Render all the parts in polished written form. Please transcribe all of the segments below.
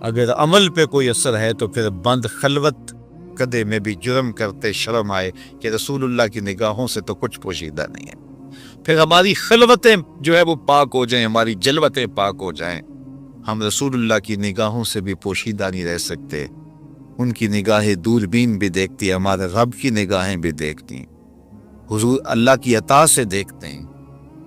اگر عمل پہ کوئی اثر ہے تو پھر بند خلوت کدے میں بھی جرم کرتے شرم آئے کہ رسول اللہ کی نگاہوں سے تو کچھ پوشیدہ نہیں ہے، پھر ہماری خلوتیں جو ہے وہ پاک ہو جائیں، ہماری جلوتیں پاک ہو جائیں، ہم رسول اللہ کی نگاہوں سے بھی پوشیدہ نہیں رہ سکتے۔ ان کی نگاہیں دوربین بھی دیکھتی ہیں، ہمارے رب کی نگاہیں بھی دیکھتی ہیں، حضور اللہ کی عطا سے دیکھتے ہیں۔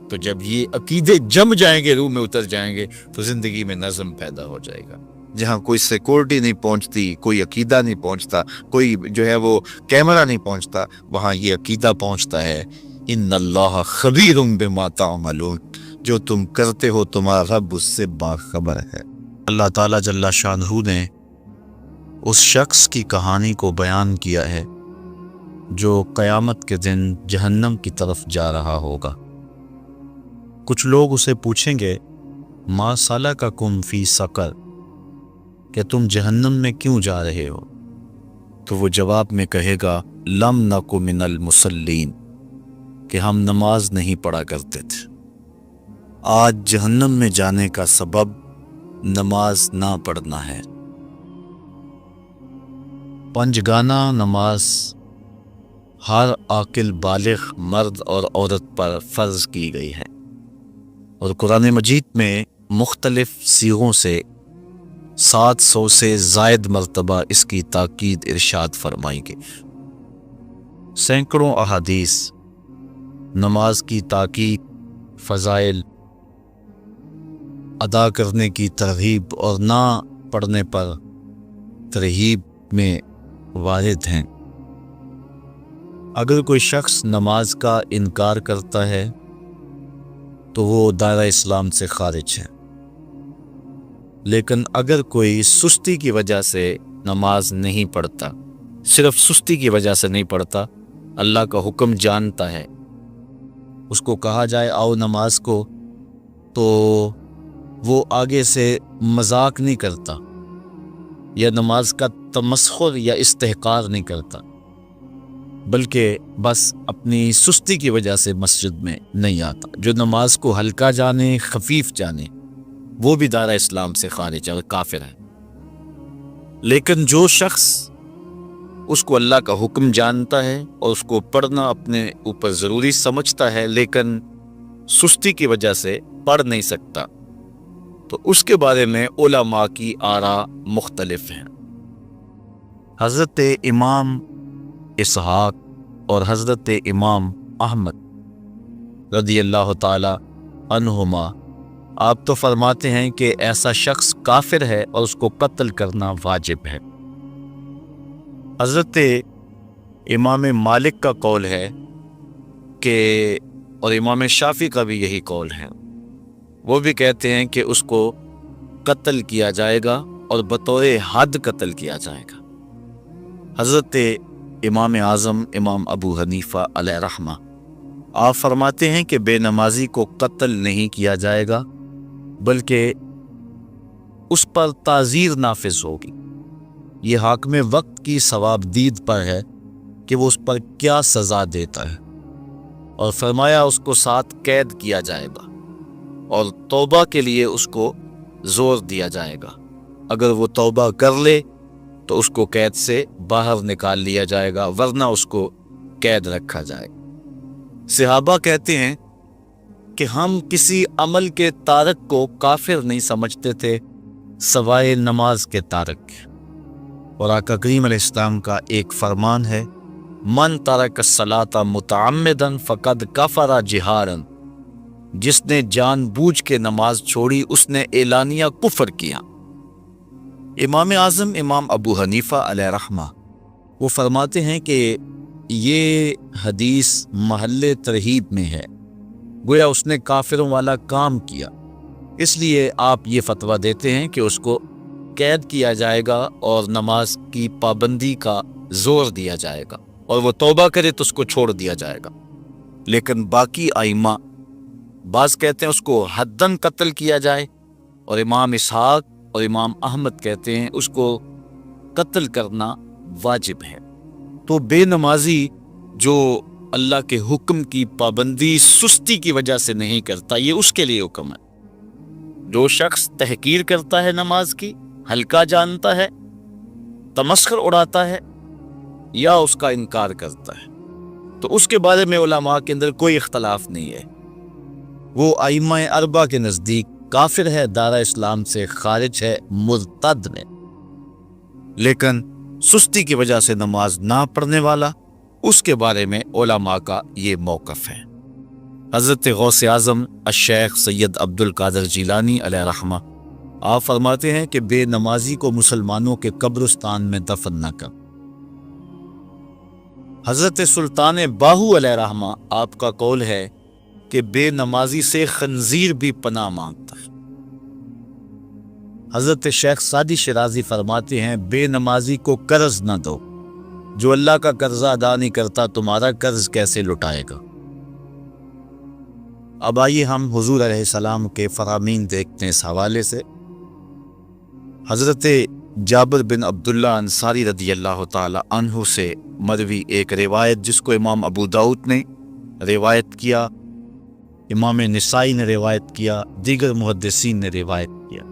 تو جب یہ عقیدے جم جائیں گے، روح میں اتر جائیں گے، تو زندگی میں نظم پیدا ہو جائے گا۔ جہاں کوئی سیکورٹی نہیں پہنچتی، کوئی عقیدہ نہیں پہنچتا، کوئی جو ہے وہ کیمرہ نہیں پہنچتا، وہاں یہ عقیدہ پہنچتا ہے، ان اللہ خبیر بما تعملون، جو تم کرتے ہو تمہارا رب اس سے باخبر ہے۔ اللہ تعالیٰ جل شانہ نے اس شخص کی کہانی کو بیان کیا ہے جو قیامت کے دن جہنم کی طرف جا رہا ہوگا۔ کچھ لوگ اسے پوچھیں گے ما سلککم فی سقر، کہ تم جہنم میں کیوں جا رہے ہو؟ تو وہ جواب میں کہے گا لم نک من المصلین، کہ ہم نماز نہیں پڑھا کرتے تھے۔ آج جہنم میں جانے کا سبب نماز نہ پڑھنا ہے۔ پنجگانہ نماز ہر عاقل بالغ مرد اور عورت پر فرض کی گئی ہے، اور قرآن مجید میں مختلف صیغوں سے 700 سے زائد مرتبہ اس کی تاکید ارشاد فرمائی گئی۔ سینکڑوں احادیث نماز کی تاکید، فضائل، ادا کرنے کی ترغیب اور نہ پڑھنے پر ترغیب میں وارد ہیں۔ اگر کوئی شخص نماز کا انکار کرتا ہے تو وہ دائرہ اسلام سے خارج ہے، لیکن اگر کوئی سستی کی وجہ سے نماز نہیں پڑھتا، صرف سستی کی وجہ سے نہیں پڑھتا، اللہ کا حکم جانتا ہے، اس کو کہا جائے آؤ نماز کو، تو وہ آگے سے مذاق نہیں کرتا یا نماز کا تمسخر یا استحقار نہیں کرتا، بلکہ بس اپنی سستی کی وجہ سے مسجد میں نہیں آتا۔ جو نماز کو ہلکا جانے، خفیف جانے، وہ بھی دائرہ اسلام سے خارج ہے اور کافر ہے۔ لیکن جو شخص اس کو اللہ کا حکم جانتا ہے اور اس کو پڑھنا اپنے اوپر ضروری سمجھتا ہے، لیکن سستی کی وجہ سے پڑھ نہیں سکتا، تو اس کے بارے میں علماء کی آراء مختلف ہیں۔ حضرت امام اسحاق اور حضرت امام احمد رضی اللہ تعالی عنہما آپ تو فرماتے ہیں کہ ایسا شخص کافر ہے اور اس کو قتل کرنا واجب ہے۔ حضرت امام مالک کا قول ہے کہ، اور امام شافعی کا بھی یہی قول ہے، وہ بھی کہتے ہیں کہ اس کو قتل کیا جائے گا اور بطور حد قتل کیا جائے گا۔ حضرت امام اعظم امام ابو حنیفہ علیہ رحمہ آپ فرماتے ہیں کہ بے نمازی کو قتل نہیں کیا جائے گا، بلکہ اس پر تعزیر نافذ ہوگی۔ یہ حاکم وقت کی ثواب دید پر ہے کہ وہ اس پر کیا سزا دیتا ہے، اور فرمایا اس کو 7 قید کیا جائے گا اور توبہ کے لیے اس کو زور دیا جائے گا۔ اگر وہ توبہ کر لے تو اس کو قید سے باہر نکال لیا جائے گا، ورنہ اس کو قید رکھا جائے گا۔ صحابہ کہتے ہیں کہ ہم کسی عمل کے تارک کو کافر نہیں سمجھتے تھے سوائے نماز کے تارک۔ اور آقا کریم علیہ السلام کا ایک فرمان ہے من ترک الصلاۃ متعمدا فقد کفر جہارا، جس نے جان بوجھ کے نماز چھوڑی اس نے اعلانیہ کفر کیا۔ امام اعظم امام ابو حنیفہ علیہ رحمہ وہ فرماتے ہیں کہ یہ حدیث محل ترہیب میں ہے، گویا اس نے کافروں والا کام کیا، اس لیے آپ یہ فتویٰ دیتے ہیں کہ اس کو قید کیا جائے گا اور نماز کی پابندی کا زور دیا جائے گا، اور وہ توبہ کرے تو اس کو چھوڑ دیا جائے گا۔ لیکن باقی ائمہ بعض کہتے ہیں اس کو حداً قتل کیا جائے، اور امام اسحاق اور امام احمد کہتے ہیں اس کو قتل کرنا واجب ہے۔ تو بے نمازی جو اللہ کے حکم کی پابندی سستی کی وجہ سے نہیں کرتا، یہ اس کے لیے حکم ہے۔ جو شخص تحقیر کرتا ہے نماز کی، ہلکا جانتا ہے، تمسخر اڑاتا ہے یا اس کا انکار کرتا ہے، تو اس کے بارے میں علماء کے اندر کوئی اختلاف نہیں ہے۔ وہ ائمہ اربعہ کے نزدیک کافر ہے، دارہ اسلام سے خارج ہے، مرتد میں۔ لیکن سستی کی وجہ سے نماز نہ پڑھنے والا، اس کے بارے میں علماء کا یہ موقف ہے۔ حضرت غوث اعظم الشیخ سید عبد القادر جیلانی علیہ رحمہ آپ فرماتے ہیں کہ بے نمازی کو مسلمانوں کے قبرستان میں دفن نہ کر۔ حضرت سلطان باہو علیہ رحمہ آپ کا قول ہے کہ بے نمازی سے خنزیر بھی پناہ مانگتا ہے۔ حضرت شیخ سعدی شیرازی فرماتے ہیں بے نمازی کو قرض نہ دو، جو اللہ کا قرضہ ادا نہیں کرتا تمہارا قرض کیسے لٹائے گا۔ اب آئیے ہم حضور علیہ السلام کے فرامین دیکھتے ہیں اس حوالے سے۔ حضرت جابر بن عبداللہ انصاری رضی اللہ تعالی عنہ سے مروی ایک روایت جس کو امام ابو داؤد نے روایت کیا، امام نسائی نے روایت کیا، دیگر محدثین نے روایت کیا۔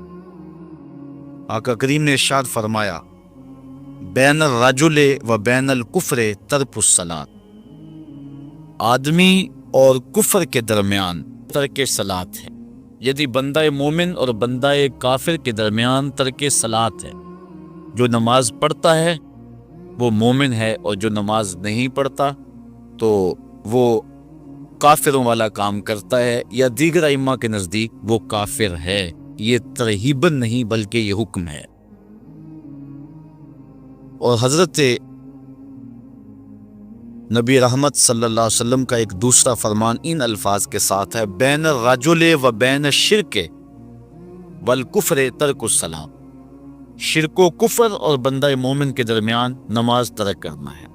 آقا کریم نے ارشاد فرمایا بین الرجل و بین الکفر ترک الصلاۃ، آدمی اور کفر کے درمیان ترک صلاۃ ہے، یعنی بندہ مومن اور بندہ کافر کے درمیان ترک صلاۃ ہے۔ جو نماز پڑھتا ہے وہ مومن ہے، اور جو نماز نہیں پڑھتا تو وہ کافروں والا کام کرتا ہے، یا دیگر ائمہ کے نزدیک وہ کافر ہے۔ یہ ترہیباً نہیں بلکہ یہ حکم ہے۔ اور حضرت نبی رحمت صلی اللہ علیہ وسلم کا ایک دوسرا فرمان ان الفاظ کے ساتھ ہے بین الرجل و بین الشرک والکفر ترک الصلاۃ، شرک و کفر اور بندہ مومن کے درمیان نماز ترک کرنا ہے۔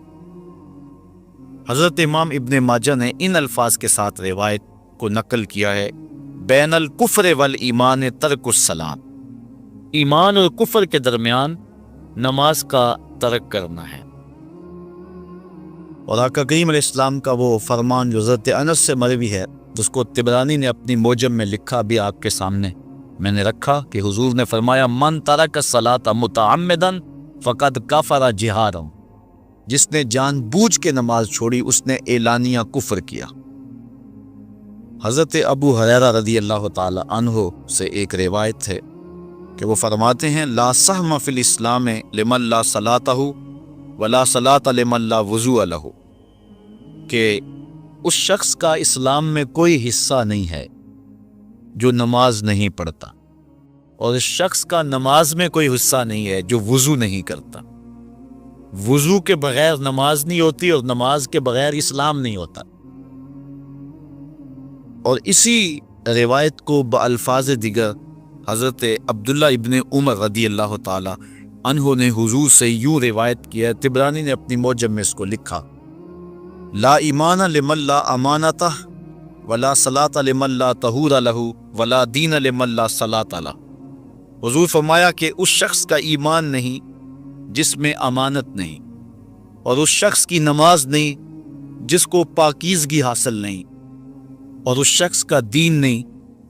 حضرت امام ابن ماجہ نے ان الفاظ کے ساتھ روایت کو نقل کیا ہے بین الکفر والایمان ترک الصلاۃ، ایمان اور کفر کے درمیان نماز کا ترک کرنا ہے۔ اور آقا کریم علیہ السلام کا وہ فرمان جو حضرت انس سے مروی ہے، جس کو طبرانی نے اپنی موجم میں لکھا، بھی آپ کے سامنے میں نے رکھا، کہ حضور نے فرمایا من ترک الصلاۃ متعمدا فقد کفر جہارا، جس نے جان بوجھ کے نماز چھوڑی اس نے اعلانیہ کفر کیا۔ حضرت ابو ہریرہ رضی اللہ تعالی عنہ سے ایک روایت ہے کہ وہ فرماتے ہیں لا سہم فی الاسلام لمن لا صلاۃ ولا صلاۃ لمن لا وضوء لہ، کہ اس شخص کا اسلام میں کوئی حصہ نہیں ہے جو نماز نہیں پڑھتا، اور اس شخص کا نماز میں کوئی حصہ نہیں ہے جو وضو نہیں کرتا۔ وضو کے بغیر نماز نہیں ہوتی، اور نماز کے بغیر اسلام نہیں ہوتا۔ اور اسی روایت کو بالفاظ دیگر حضرت عبداللہ ابن عمر رضی اللہ تعالی عنہ نے حضور سے یوں روایت کیا ہے، طبرانی نے اپنی موجم میں اس کو لکھا لا ایمان لمن لا امانتہ ولا صلاۃ لمن لا طہور لہ ولا دین لمن لا صلاۃ لہ۔ حضور فرمایا کہ اس شخص کا ایمان نہیں جس میں امانت نہیں، اور اس شخص کی نماز نہیں جس کو پاکیزگی حاصل نہیں، اور اس شخص کا دین نہیں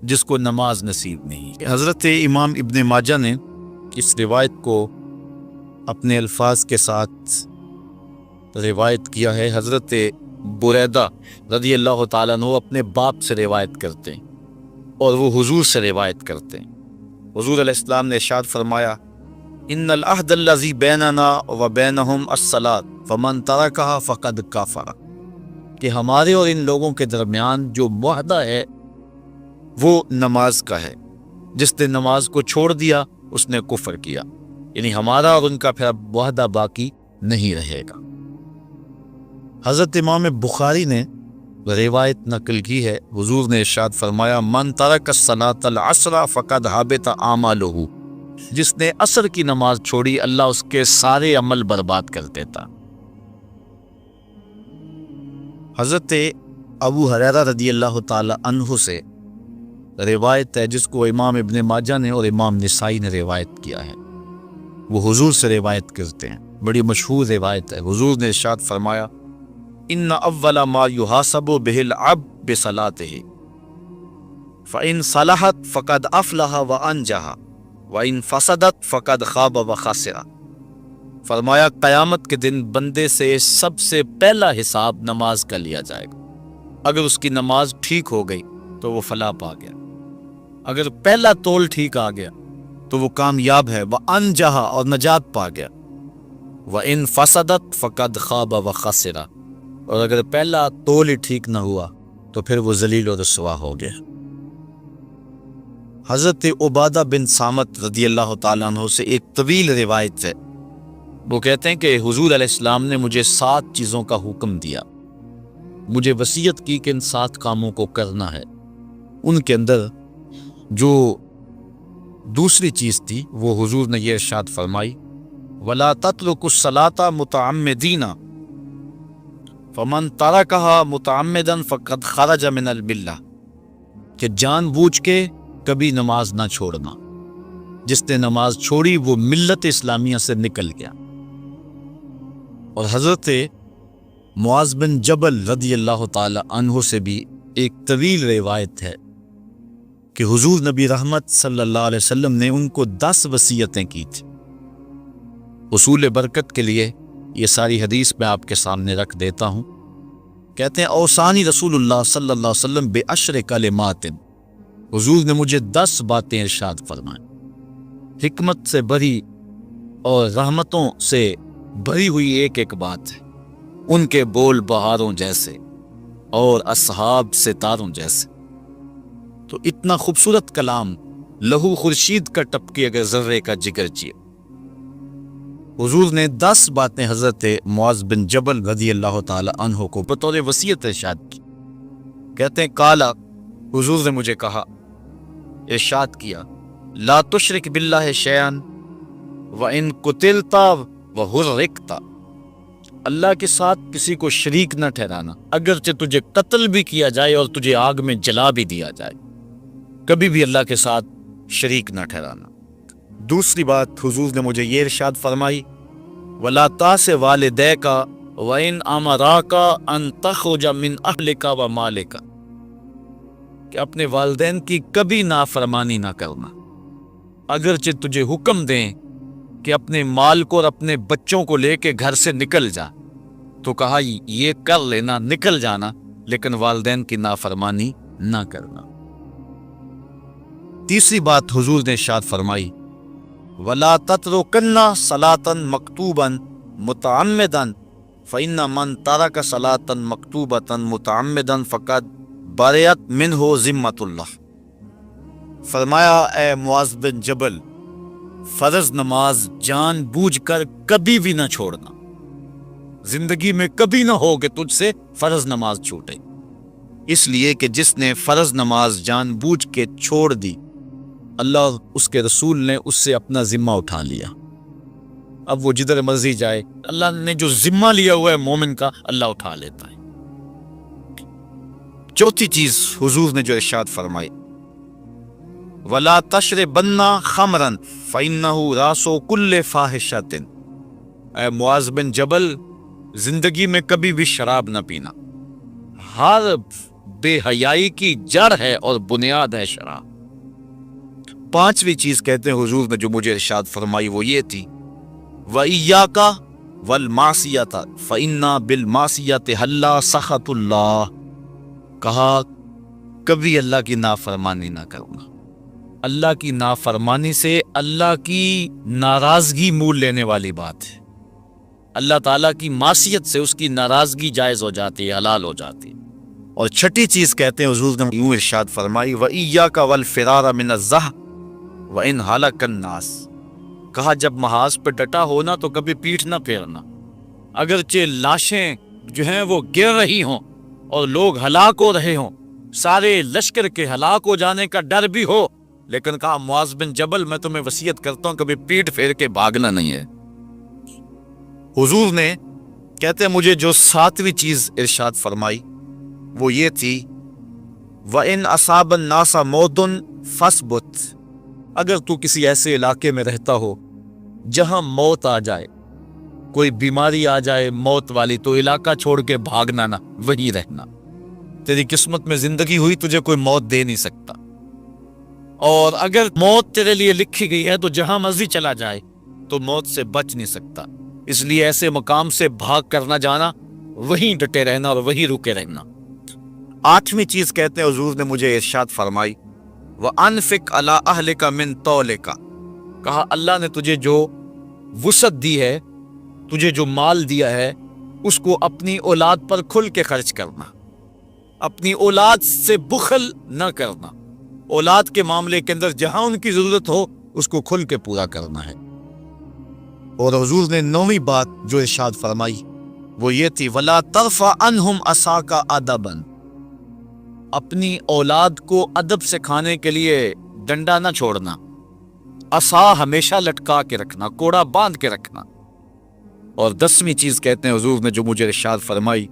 جس کو نماز نصیب نہیں۔ حضرت امام ابن ماجہ نے اس روایت کو اپنے الفاظ کے ساتھ روایت کیا ہے۔ حضرت بریدہ رضی اللہ تعالیٰ عنہ اپنے باپ سے روایت کرتے ہیں، اور وہ حضور سے روایت کرتے ہیں۔ حضور علیہ السلام نے ارشاد فرمایا ان العہد الذی بیننا و بینہم الصلاۃ فمن ترکہا فقد کفر، کہ ہمارے اور ان لوگوں کے درمیان جو معاہدہ ہے وہ نماز کا ہے، جس نے نماز کو چھوڑ دیا اس نے کفر کیا، یعنی ہمارا اور ان کا پھر اب معاہدہ باقی نہیں رہے گا۔ حضرت امام بخاری نے روایت نقل کی ہے، حضور نے ارشاد فرمایا من ترک الصلاۃ العصر فقد حبط اعمالہ، جس نے عصر کی نماز چھوڑی اللہ اس کے سارے عمل برباد کر دیتا۔ حضرت ابو ہریرہ رضی اللہ تعالی عنہ سے روایت ہے جس کو امام ابن ماجہ نے اور امام نسائی نے روایت کیا ہے، وہ حضور سے روایت کرتے ہیں، بڑی مشہور روایت ہے۔ حضور نے ارشاد فرمایا ان اول ما یحاسب به العبد بصلاته فان صلحت فقد افلح وانجح وَإِن فَسَدَتْ فَقَدْ خَابَ وَخَسِرَ۔ فرمایا قیامت کے دن بندے سے سب سے پہلا حساب نماز کا لیا جائے گا۔ اگر اس کی نماز ٹھیک ہو گئی تو وہ فلاح پا گیا، اگر پہلا تول ٹھیک آ گیا تو وہ کامیاب ہے، وَأَنجَحَ اور نجات پا گیا۔ وَإِن فَسَدَتْ فَقَدْ خَابَ وَخَسِرَ، اور اگر پہلا تول ہی ٹھیک نہ ہوا تو پھر وہ ذلیل و رسوا ہو گیا۔ حضرت عبادہ بن صامت رضی اللہ تعالیٰ عنہ سے ایک طویل روایت ہے، وہ کہتے ہیں کہ حضور علیہ السلام نے مجھے 7 چیزوں کا حکم دیا، مجھے وصیت کی کہ ان 7 کاموں کو کرنا ہے۔ ان کے اندر جو دوسری چیز تھی وہ حضور نے یہ ارشاد فرمائی، وَلَا تَتْرُكُوا الصَّلَاةَ مُتَعَمِّدِينَ فَمَن تَرَكَهَا مُتَعَمِّدًا فَقَدْ خَرَجَ مِنَ الْمِلَّةِ، کہ جان بوجھ کے کبھی نماز نہ چھوڑنا، جس نے نماز چھوڑی وہ ملت اسلامیہ سے نکل گیا۔ اور حضرت معاذ بن جبل رضی اللہ تعالی عنہ سے بھی ایک طویل روایت ہے کہ حضور نبی رحمت صلی اللہ علیہ وسلم نے ان کو 10 وصیتیں کی تھی۔ حصول برکت کے لیے یہ ساری حدیث میں آپ کے سامنے رکھ دیتا ہوں۔ کہتے ہیں اوصانی رسول اللہ صلی اللہ علیہ وسلم بعشر کلمات، حضور نے مجھے 10 باتیں ارشاد فرمائیں، حکمت سے بھری اور رحمتوں سے بھری ہوئی ایک ایک بات ہے، ان کے بول بہاروں جیسے اور اصحاب ستاروں جیسے۔ تو اتنا خوبصورت کلام، لہو خورشید کا ٹپکی اگر ذرے کا جگر چیے۔ حضور نے 10 باتیں حضرت معاذ بن جبل رضی اللہ تعالی عنہ کو بطور وصیت ارشاد کی۔ کہتے ہیں کالا، حضور نے مجھے کہا، ارشاد کیا، لا تشرک باللہ شیئا وَإِن قُتِلْتَ وَحُرِّقْتَ، اللہ کے ساتھ کسی کو شریک نہ ٹھہرانا، اگرچہ تجھے قتل بھی کیا جائے اور تجھے آگ میں جلا بھی دیا جائے، کبھی بھی اللہ کے ساتھ شریک نہ ٹھہرانا۔ دوسری بات حضور نے مجھے یہ ارشاد فرمائی، وَلَا تَعْصِ وَالِدَيْكَ وَإِنْ أَمَرَاكَ أَن تَخْرُجَ مِنْ أَهْلِكَ وَمَالِكَ، کہ اپنے والدین کی کبھی نافرمانی نہ کرنا، اگرچہ تجھے حکم دیں کہ اپنے مال کو اور اپنے بچوں کو لے کے گھر سے نکل جا، تو کہا یہ کر لینا، نکل جانا، لیکن والدین کی نافرمانی نہ کرنا۔ تیسری بات حضور نے ارشاد فرمائی، وَلَا تَتْرُكَنَّ صَلَاةً مَكْتُوبًا مُتَعَمِّدًا فَإِنَّ مَن تَرَكَ صَلَاةً مَكْتُوبَةً مُتَعَمِّدًا فَقَدْ بَرِئَتْ مِنْهُ ذِمَّةُ اللَّهِ۔ فرمایا اے معاذ بن جبل، فرض نماز جان بوجھ کر کبھی بھی نہ چھوڑنا، زندگی میں کبھی نہ ہو کہ تجھ سے فرض نماز چھوٹے، اس لیے کہ جس نے فرض نماز جان بوجھ کے چھوڑ دی، اللہ اس کے رسول نے اس سے اپنا ذمہ اٹھا لیا۔ اب وہ جدھر مرضی جائے، اللہ نے جو ذمہ لیا ہوا ہے مومن کا، اللہ اٹھا لیتا ہے۔ چوتھی چیز حضور نے جو ارشاد فرمائی، وَلَا تَشْرِبَنَّ خَمْرًا فَإِنَّهُ رَأْسُ كُلِّ فَاحِشَةٍ، اے معاذ بن جبل، زندگی میں کبھی بھی شراب نہ پینا، ہر بے حیائی کی جڑ ہے اور بنیاد ہے شراب۔ پانچویں چیز کہتے ہیں حضور نے جو مجھے ارشاد فرمائی وہ یہ تھی، وَإِيَّاكَ وَالْمَعْصِيَةَ فَإِنَّ بِالْمَعْصِيَةِ حَلَّ سَخَطُ اللَّهِ، کہا کبھی اللہ کی نافرمانی نہ کرنا، اللہ کی نافرمانی سے اللہ کی ناراضگی مول لینے والی بات ہے، اللہ تعالیٰ کی معصیت سے اس کی ناراضگی جائز ہو جاتی ہے، حلال ہو جاتی ہے۔ اور چھٹی چیز کہتے ہیں حضور نے یوں ارشاد فرمائی، وَإِيَّاكَ وَالْفِرَارَ مِنَ الزَّحْفِ وَإِنْ هَلَكَ النَّاسِ، کہا جب محاذ پہ ڈٹا ہونا تو کبھی پیٹھ نہ پھیرنا، اگرچہ لاشیں جو ہیں وہ گر رہی ہوں اور لوگ ہلاک ہو رہے ہوں، سارے لشکر کے ہلاک ہو جانے کا ڈر بھی ہو، لیکن کہا معاذ بن جبل میں تمہیں وصیت کرتا ہوں کبھی پیٹ پھیر کے بھاگنا نہیں ہے۔ حضور نے کہتے ہیں مجھے جو 7ویں چیز ارشاد فرمائی وہ یہ تھی، وَإِنْ أَصَابَ النَّاسَ مَوْتٌ فَاصْبُتْ، اگر تو کسی ایسے علاقے میں رہتا ہو جہاں موت آ جائے، کوئی بیماری آ جائے موت والی، تو علاقہ چھوڑ کے بھاگنا نہ، وہیں رہنا، تیری قسمت میں زندگی ہوئی تجھے کوئی موت دے نہیں سکتا۔ اور اگر موت تیرے لیے لکھی گئی ہے تو جہاں مرضی چلا جائے تو موت سے بچ نہیں سکتا، اس لیے ایسے مقام سے بھاگ کر نہ جانا، وہیں ڈٹے رہنا اور وہیں رکے رہنا۔ 8ویں چیز کہتے ہیں حضور نے مجھے ارشاد فرمائی، وَأَنفِقْ عَلَىٰ أَهْلِكَ مِن طَوْلِكَ، کہا اللہ نے تجھے جو وسعت دی ہے، تجھے جو مال دیا ہے، اس کو اپنی اولاد پر کھل کے خرچ کرنا، اپنی اولاد سے بخل نہ کرنا، اولاد کے معاملے کے اندر جہاں ان کی ضرورت ہو اس کو کھل کے پورا کرنا ہے۔ اور حضور نے 9ویں بات جو ارشاد فرمائی وہ یہ تھی، وَلَا تَرْفَعْ عَنْهُمْ عَصَاكَ أَدَبًا، اپنی اولاد کو ادب سکھانے کے لیے ڈنڈا نہ چھوڑنا، عصا ہمیشہ لٹکا کے رکھنا، کوڑا باندھ کے رکھنا۔ اور 10ویں چیز کہتے ہیں حضور نے جو مجھے ارشاد فرمائی،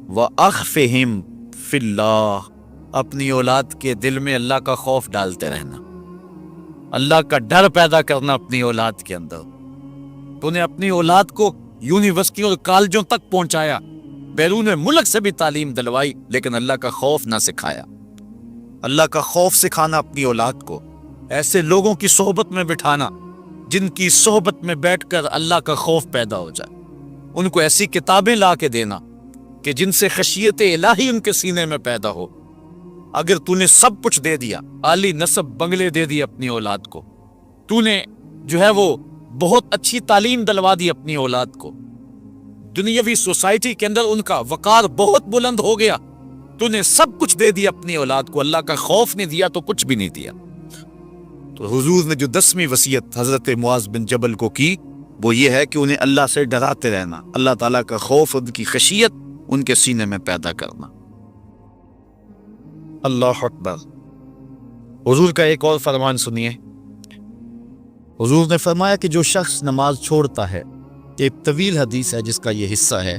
وَأَخْفِهِمْ فی اللہ، اپنی اولاد کے دل میں اللہ کا خوف ڈالتے رہنا، اللہ کا ڈر پیدا کرنا اپنی اولاد کے اندر۔ تو نے اپنی اولاد کو یونیورسٹی اور کالجوں تک پہنچایا، بیرون ملک سے بھی تعلیم دلوائی، لیکن اللہ کا خوف نہ سکھایا۔ اللہ کا خوف سکھانا اپنی اولاد کو، ایسے لوگوں کی صحبت میں بٹھانا جن کی صحبت میں بیٹھ کر اللہ کا خوف پیدا ہو جائے، ان کو ایسی کتابیں لا کے دینا کہ جن سے خشیت الہی ان کے سینے میں پیدا ہو۔ اگر تو نے سب کچھ دے دیا، عالی نسب بنگلے دے دی اپنی اولاد کو، تو نے جو ہے وہ بہت اچھی تعلیم دلوا دی اپنی اولاد کو، دنیاوی سوسائٹی کے اندر ان کا وقار بہت بلند ہو گیا، تو نے سب کچھ دے دیا اپنی اولاد کو، اللہ کا خوف نہیں دیا تو کچھ بھی نہیں دیا۔ تو حضور نے جو 10ویں وصیت حضرت معاذ بن جبل کو کی وہ یہ ہے کہ انہیں اللہ سے ڈراتے رہنا، اللہ تعالیٰ کا خوف، ان کی خشیت ان کے سینے میں پیدا کرنا۔ اللہ اکبر۔ حضور کا ایک اور فرمان سنیے، حضور نے فرمایا کہ جو شخص نماز چھوڑتا ہے، ایک طویل حدیث ہے جس کا یہ حصہ ہے،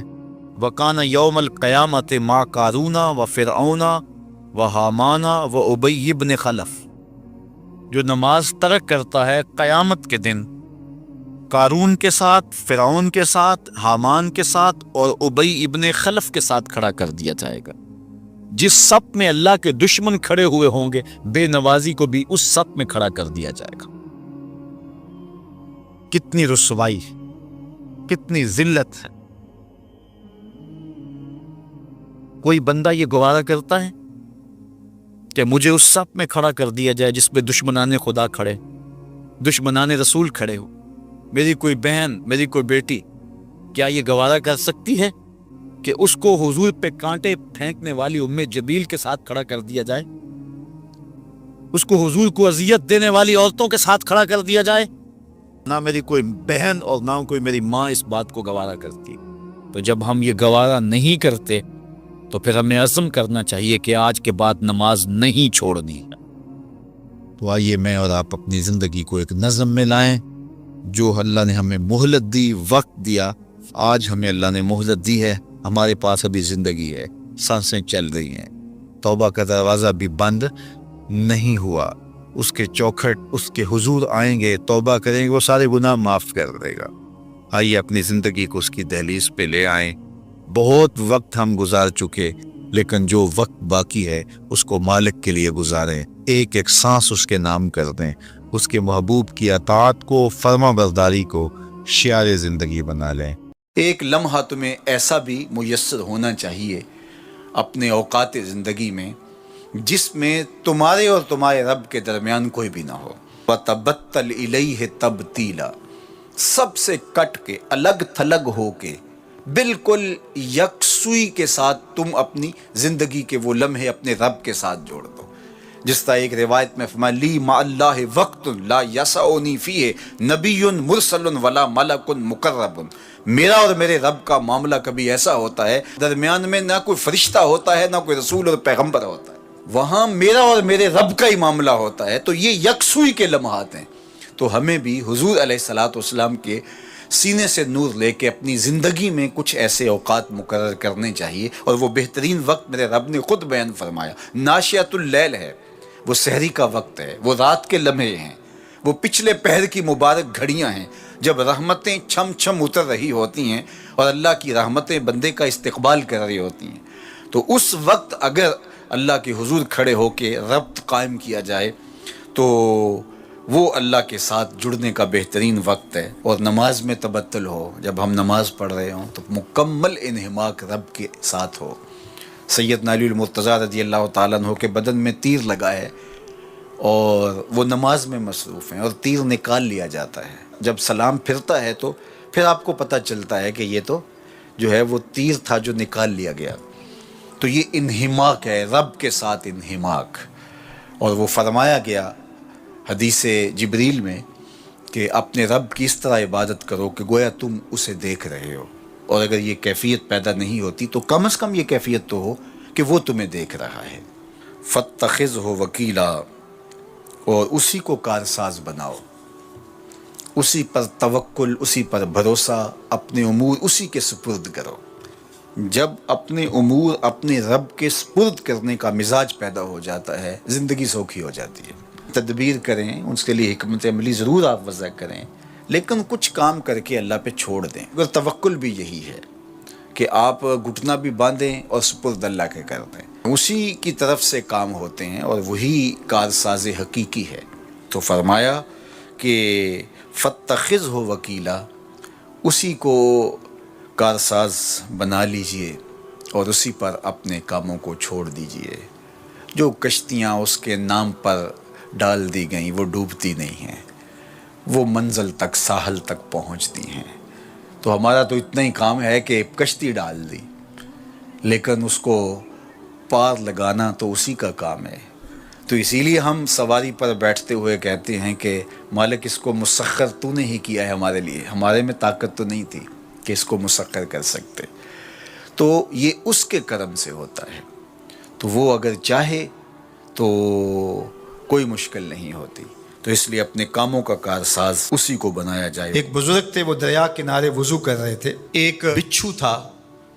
وَكَانَ يَوْمَ الْقِيَامَةِ مَعَ قَارُونَ وَفِرْعَوْنَ وَحَامَانَ وَأُبَيِّ بْنِ خَلَف، جو نماز ترک کرتا ہے قیامت کے دن قارون کے ساتھ، فرعون کے ساتھ، حامان کے ساتھ اور ابی ابن خلف کے ساتھ کھڑا کر دیا جائے گا۔ جس صف میں اللہ کے دشمن کھڑے ہوئے ہوں گے، بے نوازی کو بھی اس صف میں کھڑا کر دیا جائے گا۔ کتنی رسوائی، کتنی ذلت ہے۔ کوئی بندہ یہ گوارا کرتا ہے کہ مجھے اس صف میں کھڑا کر دیا جائے جس پہ دشمنان خدا کھڑے، دشمنان رسول کھڑے ہو؟ میری کوئی بہن، میری کوئی بیٹی کیا یہ گوارا کر سکتی ہے کہ اس کو حضور پہ کانٹے پھینکنے والی ام جبیل کے ساتھ کھڑا کر دیا جائے، اس کو حضور کو اذیت دینے والی عورتوں کے ساتھ کھڑا کر دیا جائے؟ نہ میری کوئی بہن اور نہ کوئی میری ماں اس بات کو گوارا کرتی۔ تو جب ہم یہ گوارا نہیں کرتے تو پھر ہمیں عزم کرنا چاہیے کہ آج کے بعد نماز نہیں چھوڑنی ہے۔ تو آئیے میں اور آپ اپنی زندگی کو ایک نظم میں لائیں۔ جو اللہ نے ہمیں مہلت دی، وقت دیا، آج ہمیں اللہ نے مہلت دی ہے، ہمارے پاس ابھی زندگی ہے، سانسیں چل رہی ہیں، توبہ کا دروازہ بھی بند نہیں ہوا، اس کے چوکھٹ، اس کے حضور آئیں گے، توبہ کریں گے، وہ سارے گناہ معاف کر دے گا۔ آئیے اپنی زندگی کو اس کی دہلیز پہ لے آئیں۔ بہت وقت ہم گزار چکے، لیکن جو وقت باقی ہے اس کو مالک کے لیے گزاریں، ایک ایک سانس اس کے نام کر دیں، اس کے محبوب کی اطاعت کو، فرما برداری کو شعار زندگی بنا لیں۔ ایک لمحہ تمہیں ایسا بھی میسر ہونا چاہیے اپنے اوقات زندگی میں جس میں تمہارے اور تمہارے رب کے درمیان کوئی بھی نہ ہو۔ وَتَبَتَّلْ إِلَيْهِ تَبْتِيلًا، سب سے کٹ کے، الگ تھلگ ہو کے، بالکل یکسوئی کے ساتھ تم اپنی زندگی کے وہ لمحے اپنے رب کے ساتھ جوڑ دو۔ جس طرح ایک روایت میں فرمایا، لی مع اللہ وقت لا یسعنی فیہ نبی مرسل ولا ملک مقرب، میرا اور میرے رب کا معاملہ کبھی ایسا ہوتا ہے درمیان میں نہ کوئی فرشتہ ہوتا ہے، نہ کوئی رسول اور پیغمبر ہوتا ہے، وہاں میرا اور میرے رب کا ہی معاملہ ہوتا ہے۔ تو یہ یکسوئی کے لمحات ہیں۔ تو ہمیں بھی حضور علیہ الصلوۃ والسلام کے سینے سے نور لے کے اپنی زندگی میں کچھ ایسے اوقات مقرر کرنے چاہیے، اور وہ بہترین وقت میرے رب نے خود بیان فرمایا، ناشیۃ اللیل ہے، وہ سحری کا وقت ہے، وہ رات کے لمحے ہیں، وہ پچھلے پہر کی مبارک گھڑیاں ہیں جب رحمتیں چھم چھم اتر رہی ہوتی ہیں اور اللہ کی رحمتیں بندے کا استقبال کر رہی ہوتی ہیں۔ تو اس وقت اگر اللہ کے حضور کھڑے ہو کے ربط قائم کیا جائے تو وہ اللہ کے ساتھ جڑنے کا بہترین وقت ہے. اور نماز میں تبتل ہو، جب ہم نماز پڑھ رہے ہوں تو مکمل انہماک رب کے ساتھ ہو. سیدنا علی المرتضیٰ رضی اللہ تعالیٰ عنہ کے بدن میں تیر لگا ہے اور وہ نماز میں مصروف ہیں اور تیر نکال لیا جاتا ہے. جب سلام پھرتا ہے تو پھر آپ کو پتہ چلتا ہے کہ یہ تو جو ہے وہ تیر تھا جو نکال لیا گیا. تو یہ انہماک ہے، رب کے ساتھ انہماک. اور وہ فرمایا گیا حدیث جبریل میں کہ اپنے رب کی اس طرح عبادت کرو کہ گویا تم اسے دیکھ رہے ہو. اور اگر یہ کیفیت پیدا نہیں ہوتی تو کم از کم یہ کیفیت تو ہو کہ وہ تمہیں دیکھ رہا ہے. فاتخذہ وکیلا، اور اسی کو کارساز بناؤ، اسی پر توکل، اسی پر بھروسہ، اپنے امور اسی کے سپرد کرو. جب اپنے امور اپنے رب کے سپرد کرنے کا مزاج پیدا ہو جاتا ہے، زندگی سوکھی ہو جاتی ہے. تدبیر کریں، اس کے لیے حکمت عملی ضرور آپ وضع کریں، لیکن کچھ کام کر کے اللہ پہ چھوڑ دیں. اگر توکل بھی یہی ہے کہ آپ گھٹنا بھی باندھیں اور سپرد اللہ کے کر دیں، اسی کی طرف سے کام ہوتے ہیں اور وہی کارساز حقیقی ہے. تو فرمایا کہ فاتخذہ وکیلا، اسی کو کارساز بنا لیجئے اور اسی پر اپنے کاموں کو چھوڑ دیجئے. جو کشتیاں اس کے نام پر ڈال دی گئیں وہ ڈوبتی نہیں ہیں، وہ منزل تک، ساحل تک پہنچتی ہیں. تو ہمارا تو اتنا ہی کام ہے کہ کشتی ڈال دی، لیکن اس کو پار لگانا تو اسی کا کام ہے. تو اسی لیے ہم سواری پر بیٹھتے ہوئے کہتے ہیں کہ مالک اس کو مسخر تو نے ہی کیا ہے ہمارے لیے، ہمارے میں طاقت تو نہیں تھی کہ اس کو مسخر کر سکتے. تو یہ اس کے کرم سے ہوتا ہے. تو وہ اگر چاہے تو کوئی مشکل نہیں ہوتی. تو اس لیے اپنے کاموں کا کارساز اسی کو بنایا جائے. ایک بزرگ تھے، وہ دریا کنارے وضو کر رہے تھے. ایک بچھو تھا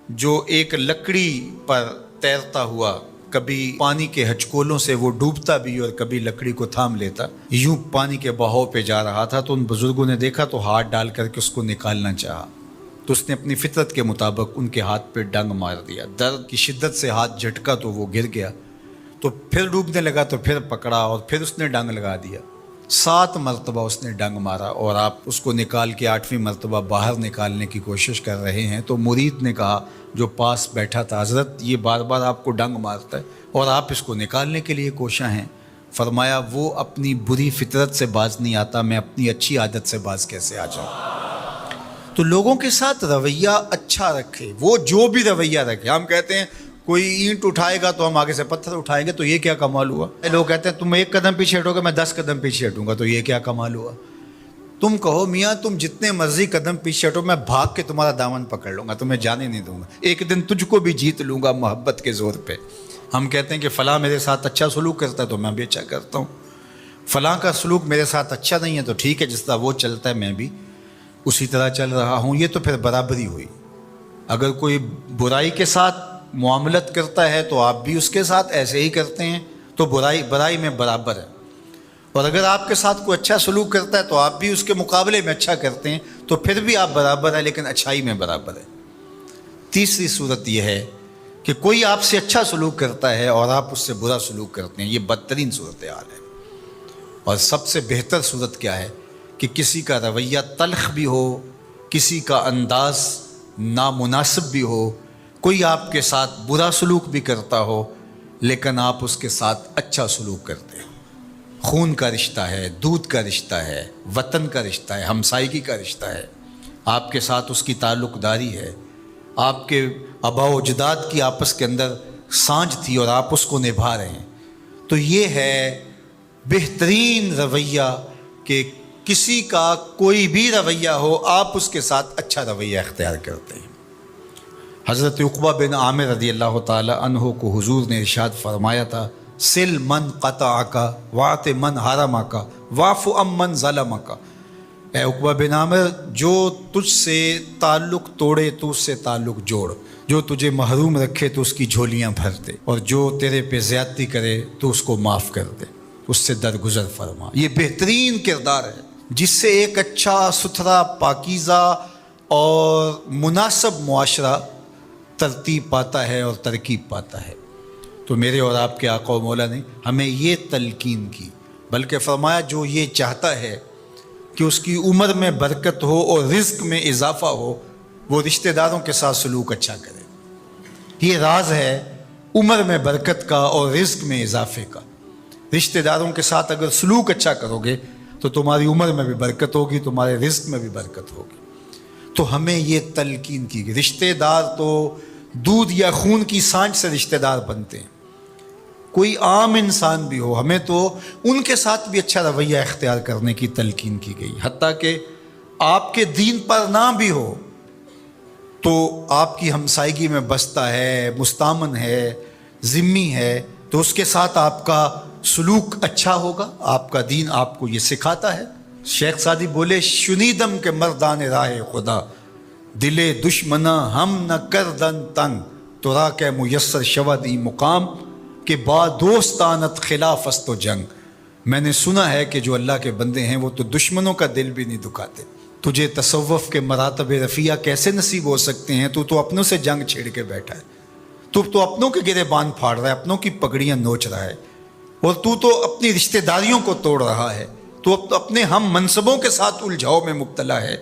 جو ایک لکڑی پر تیرتا ہوا، کبھی پانی کے ہچکولوں سے وہ ڈوبتا بھی اور کبھی لکڑی کو تھام لیتا. یوں پانی کے بہاؤ پہ جا رہا تھا تو ان بزرگوں نے دیکھا تو ہاتھ ڈال کر کے اس کو نکالنا چاہا. تو اس نے اپنی فطرت کے مطابق ان کے ہاتھ پہ ڈنگ مار دیا. درد کی شدت سے ہاتھ جھٹکا تو وہ گر گیا. تو پھر ڈوبنے لگا تو پھر پکڑا اور پھر اس نے ڈنگ لگا دیا. 7 مرتبہ اس نے ڈنگ مارا اور آپ اس کو نکال کے 8ویں مرتبہ باہر نکالنے کی کوشش کر رہے ہیں. تو مرید نے کہا جو پاس بیٹھا تھا، حضرت یہ بار بار آپ کو ڈنگ مارتا ہے اور آپ اس کو نکالنے کے لیے کوشاں ہیں. فرمایا وہ اپنی بری فطرت سے باز نہیں آتا، میں اپنی اچھی عادت سے باز کیسے آ جاؤں. تو لوگوں کے ساتھ رویہ اچھا رکھے، وہ جو بھی رویہ رکھے. ہم کہتے ہیں کوئی اینٹ اٹھائے گا تو ہم آگے سے پتھر اٹھائیں گے، تو یہ کیا کمال ہوا. لوگ کہتے ہیں تم 1 قدم پیچھے ہٹو گے، میں 10 قدم پیچھے ہٹوں گا، تو یہ کیا کمال ہوا. تم کہو میاں تم جتنے مرضی قدم پیچھے ہٹو، میں بھاگ کے تمہارا دامن پکڑ لوں گا، تمہیں جانے نہیں دوں گا. ایک دن تجھ کو بھی جیت لوں گا محبت کے زور پہ. ہم کہتے ہیں کہ فلاں میرے ساتھ اچھا سلوک کرتا ہے تو میں بھی اچھا کرتا ہوں، فلاں کا سلوک میرے ساتھ اچھا نہیں ہے تو ٹھیک ہے، جس طرح وہ چلتا ہے میں بھی اسی طرح چل رہا ہوں. یہ تو پھر برابری ہوئی. اگر کوئی برائی کے ساتھ معاملت کرتا ہے تو آپ بھی اس کے ساتھ ایسے ہی کرتے ہیں، تو برائی میں برابر ہے. اور اگر آپ کے ساتھ کوئی اچھا سلوک کرتا ہے تو آپ بھی اس کے مقابلے میں اچھا کرتے ہیں، تو پھر بھی آپ برابر ہیں، لیکن اچھائی میں برابر ہے. تیسری صورت یہ ہے کہ کوئی آپ سے اچھا سلوک کرتا ہے اور آپ اس سے برا سلوک کرتے ہیں. یہ بدترین صورتحال ہے. اور سب سے بہتر صورت کیا ہے کہ کسی کا رویہ تلخ بھی ہو، کسی کا انداز نامناسب بھی ہو، کوئی آپ کے ساتھ برا سلوک بھی کرتا ہو لیکن آپ اس کے ساتھ اچھا سلوک کرتے ہیں. خون کا رشتہ ہے، دودھ کا رشتہ ہے، وطن کا رشتہ ہے، ہمسائیگی کا رشتہ ہے، آپ کے ساتھ اس کی تعلق داری ہے، آپ کے آباء و اجداد کی آپس کے اندر سانجھ تھی اور آپ اس کو نبھا رہے ہیں. تو یہ ہے بہترین رویہ کہ کسی کا کوئی بھی رویہ ہو آپ اس کے ساتھ اچھا رویہ اختیار کرتے ہیں. حضرت عقبہ بن عامر رضی اللہ تعالی عنہ کو حضور نے ارشاد فرمایا تھا، سل من قطعک واعط من حرمک واعف عن من ظلمک. اے عقبہ بن عامر، جو تجھ سے تعلق توڑے تو اس سے تعلق جوڑ، جو تجھے محروم رکھے تو اس کی جھولیاں بھر دے، اور جو تیرے پہ زیادتی کرے تو اس کو معاف کر دے، اس سے درگزر فرما. یہ بہترین کردار ہے جس سے ایک اچھا ستھرا پاکیزہ اور مناسب معاشرہ ترتیب پاتا ہے اور ترکیب پاتا ہے. تو میرے اور آپ کے آقا و مولا نے ہمیں یہ تلقین کی، بلکہ فرمایا جو یہ چاہتا ہے کہ اس کی عمر میں برکت ہو اور رزق میں اضافہ ہو وہ رشتہ داروں کے ساتھ سلوک اچھا کرے. یہ راز ہے عمر میں برکت کا اور رزق میں اضافے کا. رشتہ داروں کے ساتھ اگر سلوک اچھا کرو گے تو تمہاری عمر میں بھی برکت ہوگی, تمہارے رزق میں بھی برکت ہوگی. تو ہمیں یہ تلقین کی گئی. رشتہ دار تو دودھ یا خون کی سانچ سے رشتہ دار بنتے ہیں, کوئی عام انسان بھی ہو, ہمیں تو ان کے ساتھ بھی اچھا رویہ اختیار کرنے کی تلقین کی گئی. حتیٰ کہ آپ کے دین پر نہ بھی ہو تو آپ کی ہمسائیگی میں بستا ہے, مستامن ہے, ذمی ہے, تو اس کے ساتھ آپ کا سلوک اچھا ہوگا. آپ کا دین آپ کو یہ سکھاتا ہے. شیخ سعدی بولے شنیدم کے مردان راہ خدا دل دشمنا ہم نہ کردن تنگ تو را کے میسر شود ای مقام کہ با دوستانت خلاف است و جنگ. میں نے سنا ہے کہ جو اللہ کے بندے ہیں وہ تو دشمنوں کا دل بھی نہیں دکھاتے. تجھے تصوف کے مراتب رفیع کیسے نصیب ہو سکتے ہیں؟ تو اپنوں سے جنگ چھیڑ کے بیٹھا ہے, تو اپنوں کے گریبان پھاڑ رہا ہے, اپنوں کی پگڑیاں نوچ رہا ہے, اور تو اپنی رشتہ داریوں کو توڑ رہا ہے. تو اپنے ہم منصبوں کے ساتھ الجھاؤ میں مبتلا ہے,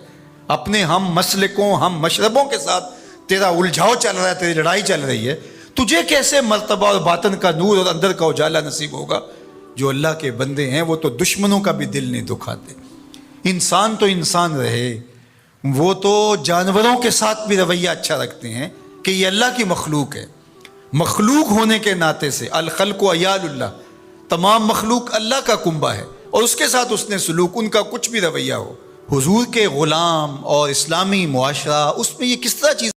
اپنے ہم مسلکوں ہم مشربوں کے ساتھ تیرا الجھاؤ چل رہا ہے, تیری لڑائی چل رہی ہے. تجھے کیسے مرتبہ اور باطن کا نور اور اندر کا اجالا نصیب ہوگا؟ جو اللہ کے بندے ہیں وہ تو دشمنوں کا بھی دل نہیں دکھاتے. انسان تو انسان رہے, وہ تو جانوروں کے ساتھ بھی رویہ اچھا رکھتے ہیں کہ یہ اللہ کی مخلوق ہے. مخلوق ہونے کے ناطے سے الخلق و عیال اللہ, تمام مخلوق اللہ کا کنبہ ہے, اور اس کے ساتھ اس نے سلوک, ان کا کچھ بھی رویہ ہو. حضور کے غلام اور اسلامی معاشرہ اس میں یہ کس طرح چیز